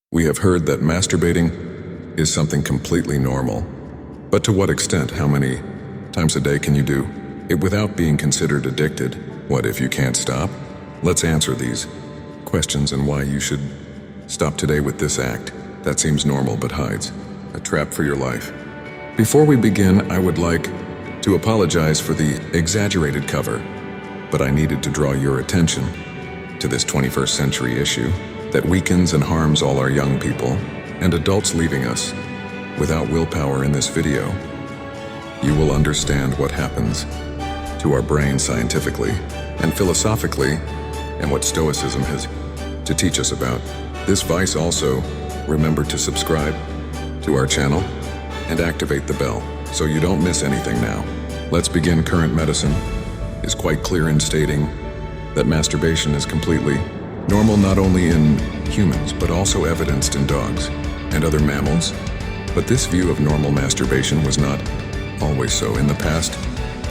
We have heard that masturbating is something completely normal. But to what extent? How many times a day can you do it without being considered addicted? What if you can't stop? Let's answer these questions and why you should stop today with this act that seems normal but hides a trap for your life. Before we begin, I would like to apologize for the exaggerated cover, but I needed to draw your attention to this 21st century issue that weakens and harms all our young people and adults leaving us without willpower. In this video, you will understand what happens to our brain scientifically and philosophically and what Stoicism has to teach us about this vice. Also, remember to subscribe to our channel and activate the bell so you don't miss anything. Now, let's begin. Current medicine is quite clear in stating that masturbation is completely normal, not only in humans, but also evidenced in dogs and other mammals. But this view of normal masturbation was not always so. In the past,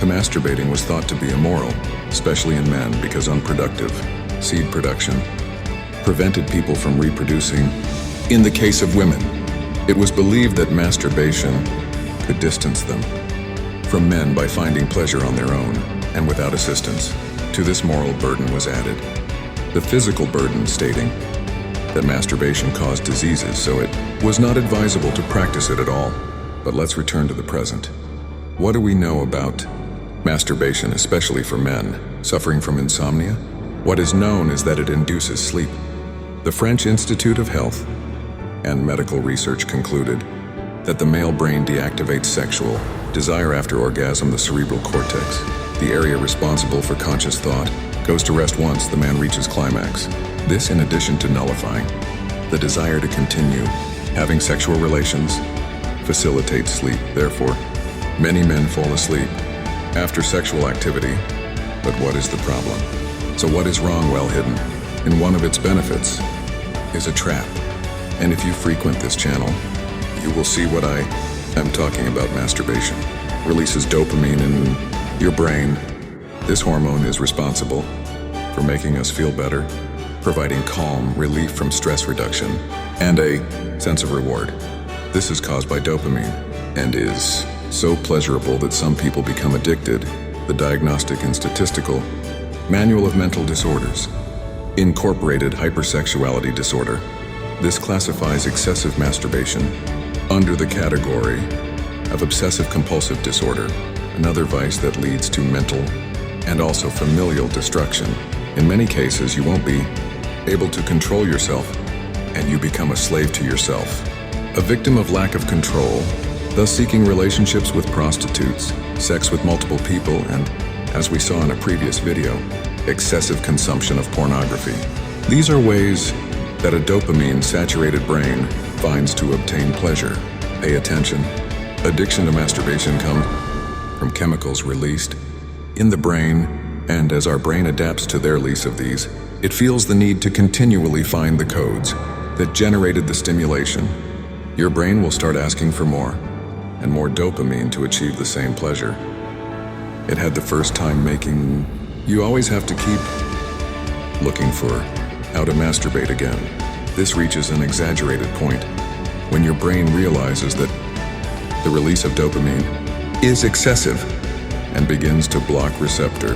masturbating was thought to be immoral, especially in men, because unproductive seed production prevented people from reproducing. In the case of women, it was believed that masturbation could distance them from men by finding pleasure on their own and without assistance. To this, moral burden was added, the physical burden, stating that masturbation caused diseases, so it was not advisable to practice it at all. But let's return to the present. What do we know about masturbation, especially for men suffering from insomnia? What is known is that it induces sleep. The French Institute of Health and Medical Research concluded that the male brain deactivates sexual desire after orgasm. The cerebral cortex, the area responsible for conscious thought, goes to rest once the man reaches climax. This, in addition to nullifying the desire to continue having sexual relations, facilitates sleep. Therefore, many men fall asleep after sexual activity. But what is the problem? So what is wrong? Well hidden in one of its benefits is a trap. And if you frequent this channel, you will see what I am talking about. Masturbation releases dopamine in your brain. This hormone is responsible for making us feel better, providing calm, relief from stress reduction, and a sense of reward. This is caused by dopamine and is so pleasurable that some people become addicted. The Diagnostic and Statistical Manual of Mental Disorders incorporated hypersexuality disorder. This classifies excessive masturbation under the category of obsessive-compulsive disorder, another vice that leads to mental and also familial destruction. In many cases, you won't be able to control yourself, and you become a slave to yourself, a victim of lack of control, thus seeking relationships with prostitutes, sex with multiple people, and, as we saw in a previous video, excessive consumption of pornography. These are ways that a dopamine-saturated brain finds to obtain pleasure. Pay attention. Addiction to masturbation comes from chemicals released in the brain, and as our brain adapts to their release of these, it feels the need to continually find the codes that generated the stimulation. Your brain will start asking for more and more dopamine to achieve the same pleasure it had the first time making. You always have to keep looking for how to masturbate again. This reaches an exaggerated point when your brain realizes that the release of dopamine is excessive and begins to block receptor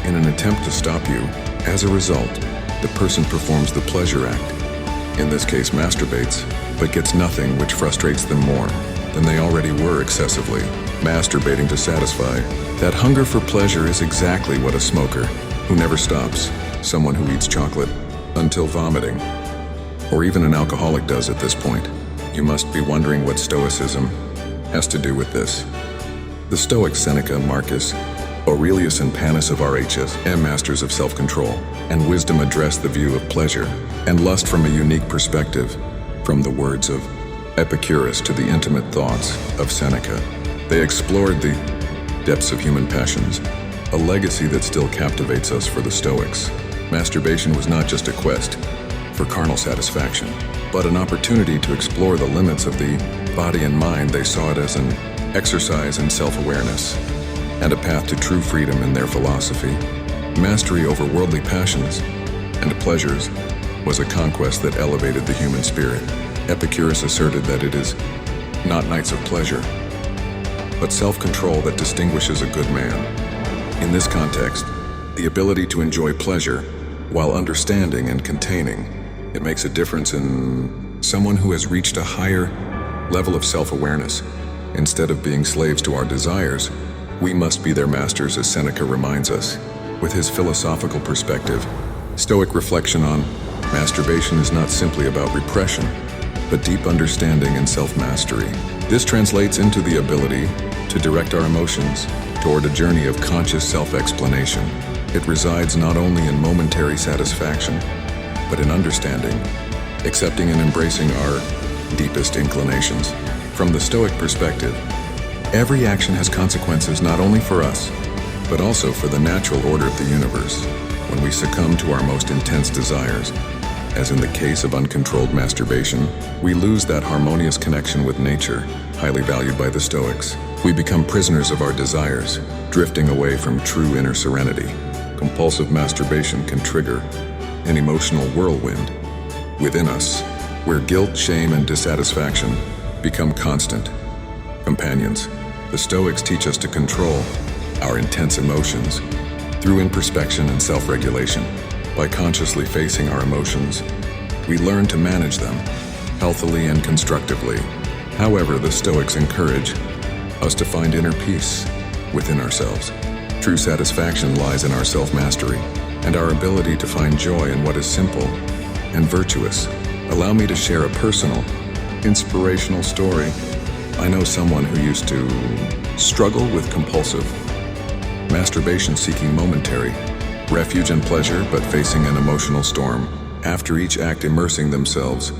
in an attempt to stop you. As a result, the person performs the pleasure act, in this case masturbates, but gets nothing, which frustrates them more than they already were excessively masturbating to satisfy. That hunger for pleasure is exactly what a smoker who never stops, someone who eats chocolate until vomiting, or even an alcoholic does at this point. You must be wondering what Stoicism has to do with this. The Stoics Seneca, Marcus Aurelius, and Panis of RHS, masters of self-control and wisdom, address the view of pleasure and lust from a unique perspective, from the words of Epicurus to the intimate thoughts of Seneca. They explored the depths of human passions, a legacy that still captivates us. For the Stoics, masturbation was not just a quest for carnal satisfaction, but an opportunity to explore the limits of the body and mind. They saw it as an exercise in self-awareness and a path to true freedom. In their philosophy, mastery over worldly passions and pleasures was a conquest that elevated the human spirit. Epicurus asserted that it is not nights of pleasure, but self-control that distinguishes a good man. In this context, the ability to enjoy pleasure while understanding and containing it makes a difference in someone who has reached a higher level of self-awareness. Instead of being slaves to our desires, we must be their masters, as Seneca reminds us. With his philosophical perspective, Stoic reflection on masturbation is not simply about repression, but deep understanding and self-mastery. This translates into the ability to direct our emotions toward a journey of conscious self-explanation. It resides not only in momentary satisfaction, but in understanding, accepting and embracing our deepest inclinations. From the Stoic perspective, every action has consequences not only for us, but also for the natural order of the universe. When we succumb to our most intense desires, as in the case of uncontrolled masturbation, we lose that harmonious connection with nature, highly valued by the Stoics. We become prisoners of our desires, drifting away from true inner serenity. Compulsive masturbation can trigger an emotional whirlwind within us, where guilt, shame, and dissatisfaction become constant companions. The Stoics teach us to control our intense emotions through introspection and self-regulation. By consciously facing our emotions, we learn to manage them healthily and constructively. However, the Stoics encourage us to find inner peace within ourselves. True satisfaction lies in our self-mastery and our ability to find joy in what is simple and virtuous. Allow me to share a personal, inspirational story. I know someone who used to struggle with compulsive masturbation, seeking momentary refuge and pleasure, but facing an emotional storm. After each act, immersing themselves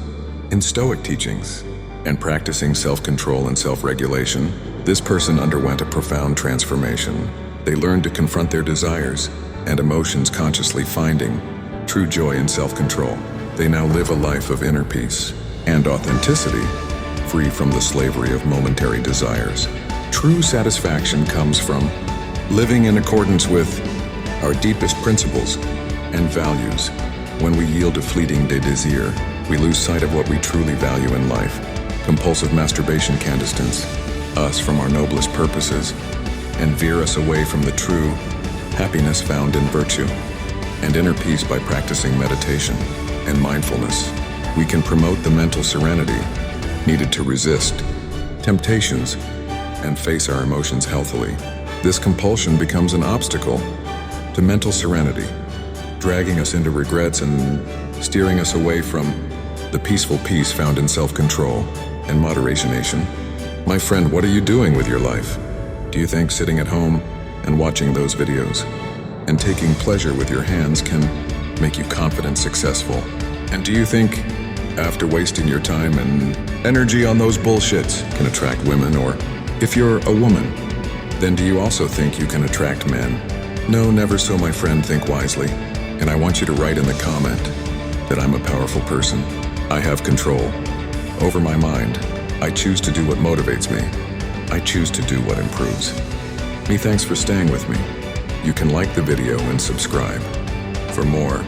in Stoic teachings and practicing self-control and self-regulation, this person underwent a profound transformation. They learned to confront their desires and emotions, consciously finding true joy in self-control. They now live a life of inner peace and authenticity, free from the slavery of momentary desires. True satisfaction comes from living in accordance with our deepest principles and values. When we yield to fleeting desire, we lose sight of what we truly value in life. Compulsive masturbation can distance us from our noblest purposes and veer us away from the true happiness found in virtue and inner peace. By practicing meditation and mindfulness, we can promote the mental serenity needed to resist temptations and face our emotions healthily. This compulsion becomes an obstacle to mental serenity, dragging us into regrets and steering us away from the peaceful peace found in self-control and moderation. My friend, what are you doing with your life? Do you think sitting at home and watching those videos and taking pleasure with your hands can make you confident, successful? And do you think after wasting your time and energy on those bullshits can attract women? Or if you're a woman, then do you also think you can attract men? No, never so, my friend. Think wisely. And I want you to write in the comment that I'm a powerful person. I have control over my mind. I choose to do what motivates me. I choose to do what improves me. Thanks for staying with me. You can like the video and subscribe for more